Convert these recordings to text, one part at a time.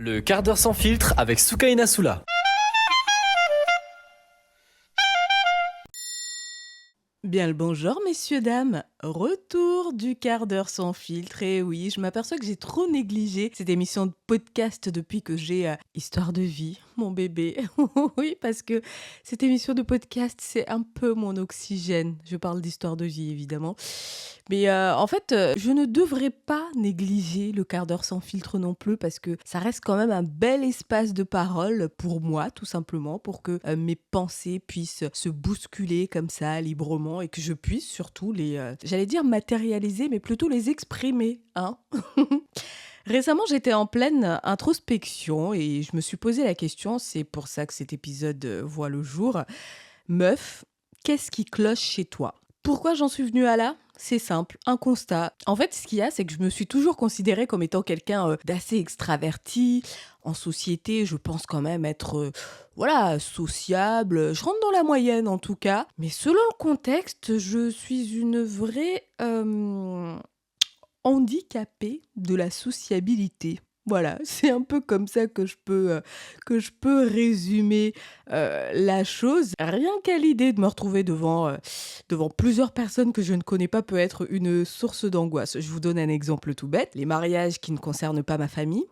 Le quart d'heure sans filtre avec Soukaina Soula. Bien le bonjour messieurs, dames, retour du quart d'heure sans filtre, et oui, je m'aperçois que j'ai trop négligé cette émission de podcast depuis que j'ai Histoire de vie, mon bébé. Oui, parce que cette émission de podcast, c'est un peu mon oxygène. Je parle d'Histoire de vie, évidemment. Mais en fait, je ne devrais pas négliger le quart d'heure sans filtre non plus, parce que ça reste quand même un bel espace de parole pour moi, tout simplement, pour que mes pensées puissent se bousculer comme ça, librement, et que je puisse surtout j'allais dire matérialiser, mais plutôt les exprimer, hein. Récemment, j'étais en pleine introspection et je me suis posé la question, c'est pour ça que cet épisode voit le jour. Meuf, qu'est-ce qui cloche chez toi? Pourquoi j'en suis venue à là? C'est simple, un constat. En fait, ce qu'il y a, c'est que je me suis toujours considérée comme étant quelqu'un d'assez extraverti. En société, je pense quand même être, voilà, sociable. Je rentre dans la moyenne en tout cas. Mais selon le contexte, je suis une vraie handicapée de la sociabilité. Voilà, c'est un peu comme ça que je peux résumer la chose. Rien qu'à l'idée de me retrouver devant plusieurs personnes que je ne connais pas peut être une source d'angoisse. Je vous donne un exemple tout bête. Les mariages qui ne concernent pas ma famille,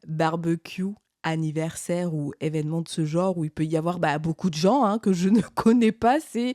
barbecue, anniversaire ou événements de ce genre où il peut y avoir beaucoup de gens que je ne connais pas, c'est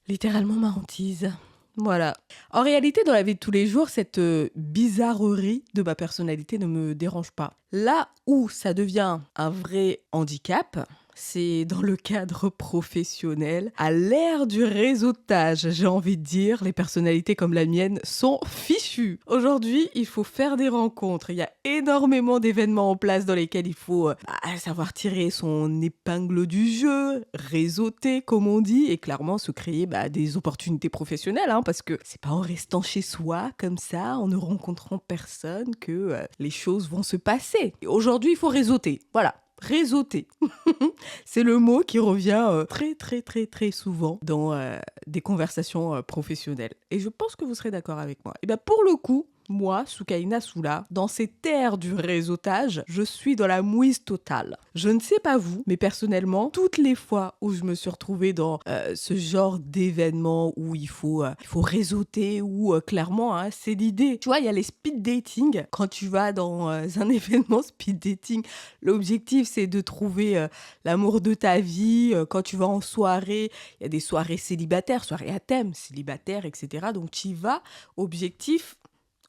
littéralement ma hantise. Voilà. En réalité, dans la vie de tous les jours, cette bizarrerie de ma personnalité ne me dérange pas. Là où ça devient un vrai handicap, c'est dans le cadre professionnel. À l'ère du réseautage, j'ai envie de dire, les personnalités comme la mienne sont fichues. Aujourd'hui, il faut faire des rencontres. Il y a énormément d'événements en place dans lesquels il faut savoir tirer son épingle du jeu, réseauter, comme on dit, et clairement se créer des opportunités professionnelles, parce que c'est pas en restant chez soi, comme ça, en ne rencontrant personne, que les choses vont se passer. Et aujourd'hui, il faut réseauter. Voilà. Réseauter. C'est le mot qui revient très très très très souvent dans des conversations professionnelles. Et je pense que vous serez d'accord avec moi. Et bien pour le coup, moi, Soukaina Soula, dans cette ère du réseautage, je suis dans la mouise totale. Je ne sais pas vous, mais personnellement, toutes les fois où je me suis retrouvée dans ce genre d'événement où il faut réseauter, où clairement, c'est l'idée. Tu vois, il y a les speed dating. Quand tu vas dans un événement speed dating, l'objectif, c'est de trouver l'amour de ta vie. Quand tu vas en soirée, il y a des soirées célibataires, soirées à thème, célibataires, etc. Donc, tu y vas, objectif...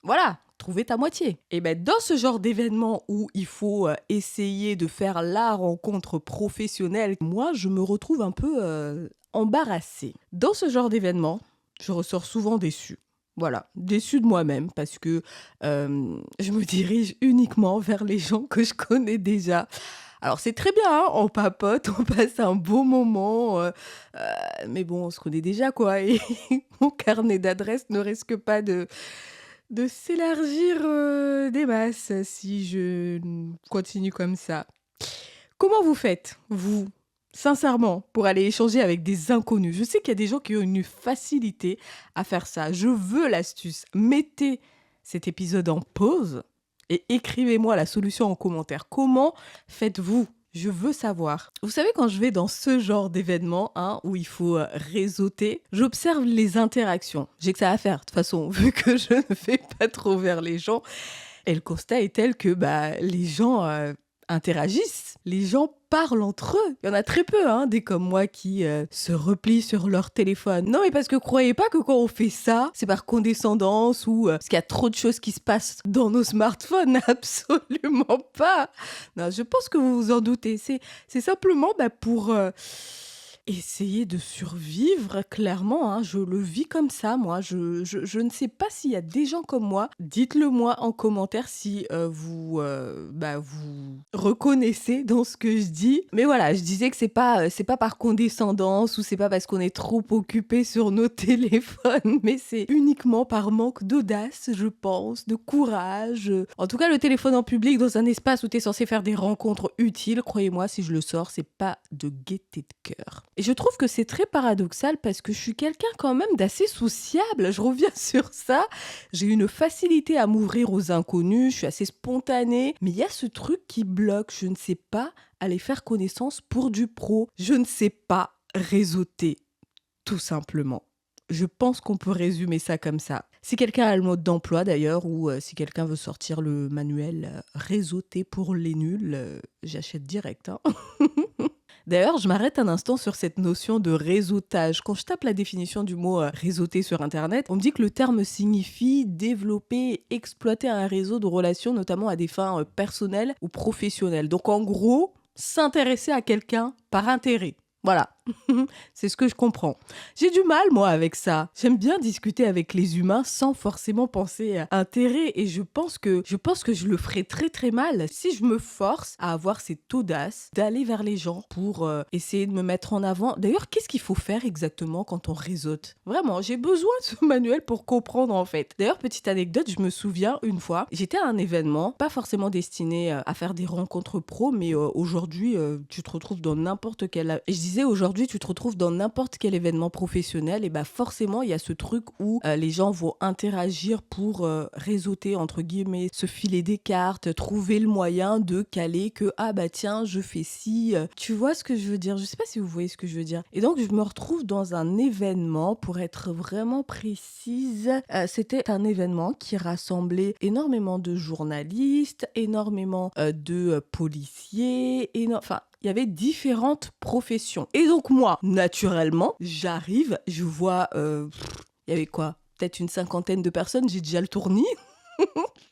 Voilà, trouver ta moitié. Et dans ce genre d'événement où il faut essayer de faire la rencontre professionnelle, moi, je me retrouve un peu embarrassée. Dans ce genre d'événement, je ressors souvent déçue. Voilà, déçue de moi-même parce que je me dirige uniquement vers les gens que je connais déjà. Alors c'est très bien, on papote, on passe un beau moment, mais bon, on se connaît déjà quoi. Et mon carnet d'adresses ne risque pas de s'élargir des masses si je continue comme ça. Comment vous faites, vous, sincèrement, pour aller échanger avec des inconnus? Je sais qu'il y a des gens qui ont une facilité à faire ça. Je veux l'astuce. Mettez cet épisode en pause et écrivez-moi la solution en commentaire. Comment faites-vous? Je veux savoir. Vous savez, quand je vais dans ce genre d'événement où il faut réseauter, j'observe les interactions. J'ai que ça à faire, de toute façon, vu que je ne vais pas trop vers les gens. Et le constat est tel que les gens interagissent, les gens parlent entre eux. Il y en a très peu, des comme moi qui se replient sur leur téléphone. Non, mais parce que croyez pas que quand on fait ça, c'est par condescendance ou parce qu'il y a trop de choses qui se passent dans nos smartphones. Absolument pas. Non, je pense que vous vous en doutez. C'est simplement pour... essayer de survivre, clairement, je le vis comme ça, moi. Je ne sais pas s'il y a des gens comme moi. Dites-le moi en commentaire si vous reconnaissez dans ce que je dis. Mais voilà, je disais que c'est pas par condescendance ou c'est pas parce qu'on est trop occupé sur nos téléphones, mais c'est uniquement par manque d'audace, je pense, de courage. En tout cas, le téléphone en public dans un espace où tu es censé faire des rencontres utiles, croyez-moi, si je le sors, c'est pas de gaieté de cœur. Et je trouve que c'est très paradoxal parce que je suis quelqu'un quand même d'assez sociable. Je reviens sur ça. J'ai une facilité à m'ouvrir aux inconnus. Je suis assez spontanée. Mais il y a ce truc qui bloque. Je ne sais pas aller faire connaissance pour du pro. Je ne sais pas réseauter, tout simplement. Je pense qu'on peut résumer ça comme ça. Si quelqu'un a le mode d'emploi d'ailleurs, ou si quelqu'un veut sortir le manuel réseauter pour les nuls, j'achète direct, hein. D'ailleurs, je m'arrête un instant sur cette notion de réseautage. Quand je tape la définition du mot réseauter sur Internet, on me dit que le terme signifie développer et exploiter un réseau de relations, notamment à des fins personnelles ou professionnelles. Donc en gros, s'intéresser à quelqu'un par intérêt. Voilà, c'est ce que je comprends. J'ai du mal, moi, avec ça. J'aime bien discuter avec les humains sans forcément penser à intérêt. Et je pense que je le ferai très très mal si je me force à avoir cette audace d'aller vers les gens pour essayer de me mettre en avant. D'ailleurs, qu'est-ce qu'il faut faire exactement quand on réseaute? Vraiment, j'ai besoin de ce manuel pour comprendre en fait. D'ailleurs, petite anecdote, je me souviens une fois, j'étais à un événement, pas forcément destiné à faire des rencontres pro, mais aujourd'hui, tu te retrouves dans n'importe quel... Et je disais aujourd'hui, tu te retrouves dans n'importe quel événement professionnel, et bah forcément, il y a ce truc où les gens vont interagir pour réseauter, entre guillemets, se filer des cartes, trouver le moyen de caler que, ah bah tiens, je fais ci. Tu vois ce que je veux dire? Je sais pas si vous voyez ce que je veux dire. Et donc, je me retrouve dans un événement, pour être vraiment précise, c'était un événement qui rassemblait énormément de journalistes, énormément de policiers, enfin, il y avait différentes professions. Et donc moi, naturellement, j'arrive, je vois, il y avait quoi? Peut-être une 50aine de personnes, j'ai déjà le tournis.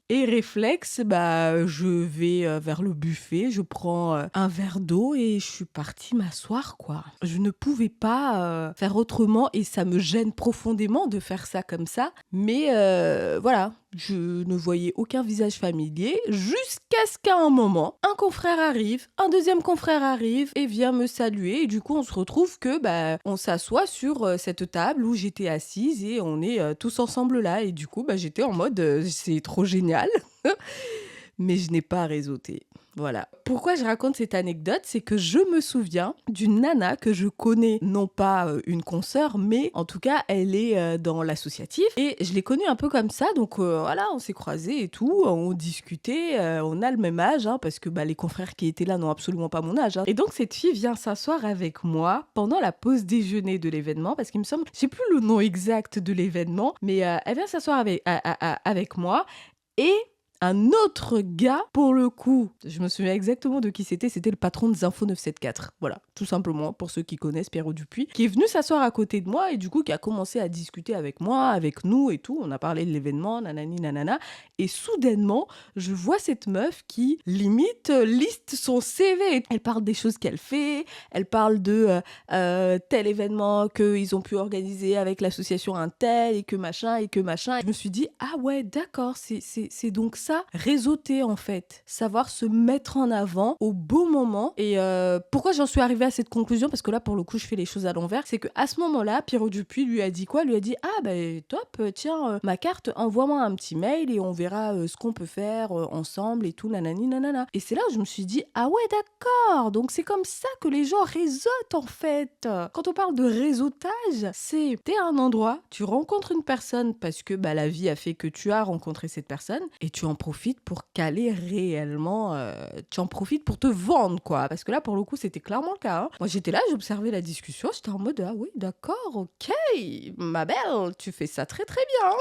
Et réflexe, bah, je vais vers le buffet, je prends un verre d'eau et je suis partie m'asseoir, quoi. Je ne pouvais pas faire autrement et ça me gêne profondément de faire ça comme ça. Mais voilà, je ne voyais aucun visage familier jusqu'à ce qu'à un moment, un confrère arrive, un deuxième confrère arrive et vient me saluer. Et du coup, on se retrouve que bah, on s'assoit sur cette table où j'étais assise et on est tous ensemble là. Et du coup, bah, j'étais en mode c'est trop génial. Mais je n'ai pas réseauté. Voilà. Pourquoi je raconte cette anecdote? C'est que je me souviens d'une nana que je connais, non pas une consoeur, mais en tout cas, elle est dans l'associatif. Et je l'ai connue un peu comme ça, donc voilà, on s'est croisés et tout, on discutait, on a le même âge, hein, parce que bah, les confrères qui étaient là n'ont absolument pas mon âge. Hein. Et donc, cette fille vient s'asseoir avec moi pendant la pause déjeuner de l'événement, parce qu'il me semble, je sais plus le nom exact de l'événement, mais elle vient s'asseoir avec moi et... Un autre gars, pour le coup, je me souviens exactement de qui c'était le patron des Infos 974. Voilà, tout simplement, pour ceux qui connaissent Pierrot Dupuis, qui est venu s'asseoir à côté de moi et du coup qui a commencé à discuter avec moi, avec nous et tout. On a parlé de l'événement, nanani nanana. Et soudainement, je vois cette meuf qui, limite, liste son CV. Elle parle des choses qu'elle fait, elle parle de tel événement qu'ils ont pu organiser avec l'association un tel et que machin et que machin. Et je me suis dit, ah ouais, d'accord, c'est donc ça. Réseauter en fait, savoir se mettre en avant au beau moment. Et pourquoi j'en suis arrivée à cette conclusion? Parce que là pour le coup je fais les choses à l'envers. C'est qu'à ce moment-là, Pierrot Dupuis lui a dit quoi? Lui a dit, ah ben top, tiens, ma carte, envoie-moi un petit mail et on verra ce qu'on peut faire ensemble et tout, nanani nanana. Et c'est là où je me suis dit, ah ouais d'accord, donc c'est comme ça que les gens réseautent en fait. Quand on parle de réseautage, c'est t'es à un endroit, tu rencontres une personne parce que bah, la vie a fait que tu as rencontré cette personne et tu en profites pour caler réellement, tu en profites pour te vendre, quoi. Parce que là, pour le coup, c'était clairement le cas. Hein. Moi, j'étais là, j'observais la discussion, j'étais en mode, ah oui, d'accord, ok, ma belle, tu fais ça très très bien.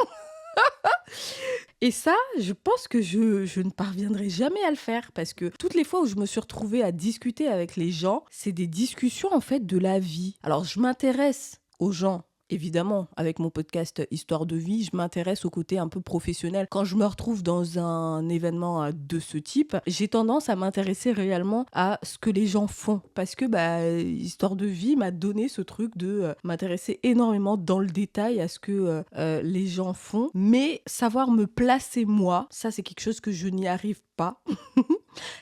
Et ça, je pense que je ne parviendrai jamais à le faire parce que toutes les fois où je me suis retrouvée à discuter avec les gens, c'est des discussions en fait de la vie. Alors, je m'intéresse aux gens. Évidemment, avec mon podcast Histoire de vie, je m'intéresse au côté un peu professionnel. Quand je me retrouve dans un événement de ce type, j'ai tendance à m'intéresser réellement à ce que les gens font. Parce que Histoire de vie m'a donné ce truc de m'intéresser énormément dans le détail à ce que les gens font. Mais savoir me placer moi, ça c'est quelque chose que je n'y arrive pas.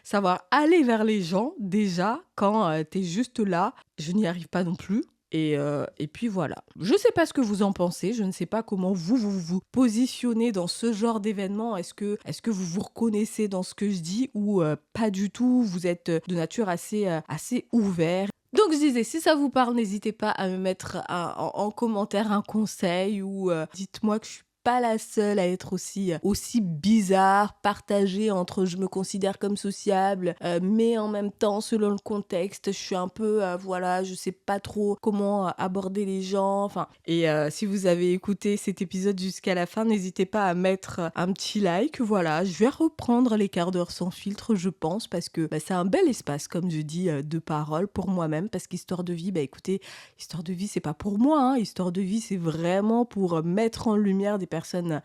Savoir aller vers les gens, déjà, quand t'es juste là, je n'y arrive pas non plus. Et puis voilà. Je ne sais pas ce que vous en pensez, je ne sais pas comment vous positionnez dans ce genre d'événement. Est-ce que vous vous reconnaissez dans ce que je dis ou pas du tout? Vous êtes de nature assez ouvert? Donc je disais, si ça vous parle, n'hésitez pas à me mettre en commentaire un conseil ou dites-moi que je suis pas la seule à être aussi bizarre, partagée entre je me considère comme sociable, mais en même temps, selon le contexte, je suis un peu, voilà, je sais pas trop comment aborder les gens. Enfin, et si vous avez écouté cet épisode jusqu'à la fin, n'hésitez pas à mettre un petit like. Voilà, je vais reprendre les quarts d'heure sans filtre, je pense, parce que c'est un bel espace, comme je dis, de parole pour moi-même, parce qu'histoire de vie, écoutez, histoire de vie, c'est pas pour moi, hein. Histoire de vie, c'est vraiment pour mettre en lumière des personnes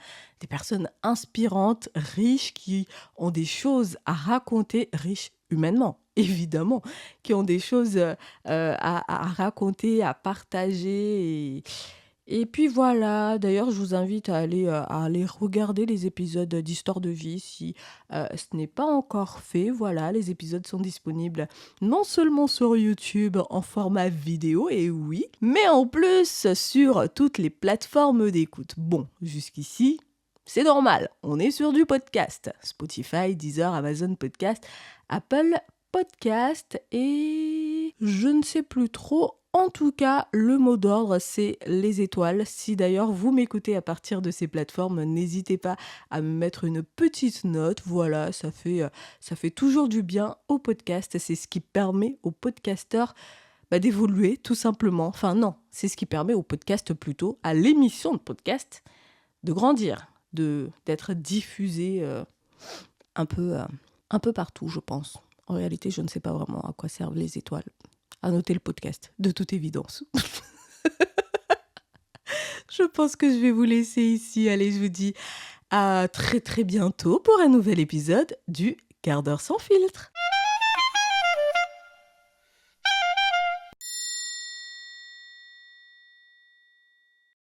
inspirantes, riches, qui ont des choses à raconter, riches humainement, évidemment, qui ont des choses à raconter, à partager. Et puis voilà, d'ailleurs, je vous invite à aller regarder les épisodes d'Histoire de vie si ce n'est pas encore fait. Voilà, les épisodes sont disponibles non seulement sur YouTube en format vidéo, et oui, mais en plus sur toutes les plateformes d'écoute. Bon, jusqu'ici, c'est normal, on est sur du podcast. Spotify, Deezer, Amazon Podcast, Apple Podcast et je ne sais plus trop. En tout cas, le mot d'ordre, c'est les étoiles. Si d'ailleurs vous m'écoutez à partir de ces plateformes, n'hésitez pas à me mettre une petite note. Voilà, ça fait toujours du bien au podcast. C'est ce qui permet aux podcasteurs d'évoluer, tout simplement. Enfin non, c'est ce qui permet au podcast plutôt, à l'émission de podcast, de grandir, d'être diffusée un peu partout, je pense. En réalité, je ne sais pas vraiment à quoi servent les étoiles. À noter le podcast, de toute évidence. Je pense que je vais vous laisser ici. Allez, je vous dis à très très bientôt pour un nouvel épisode du Quart d'heure sans filtre.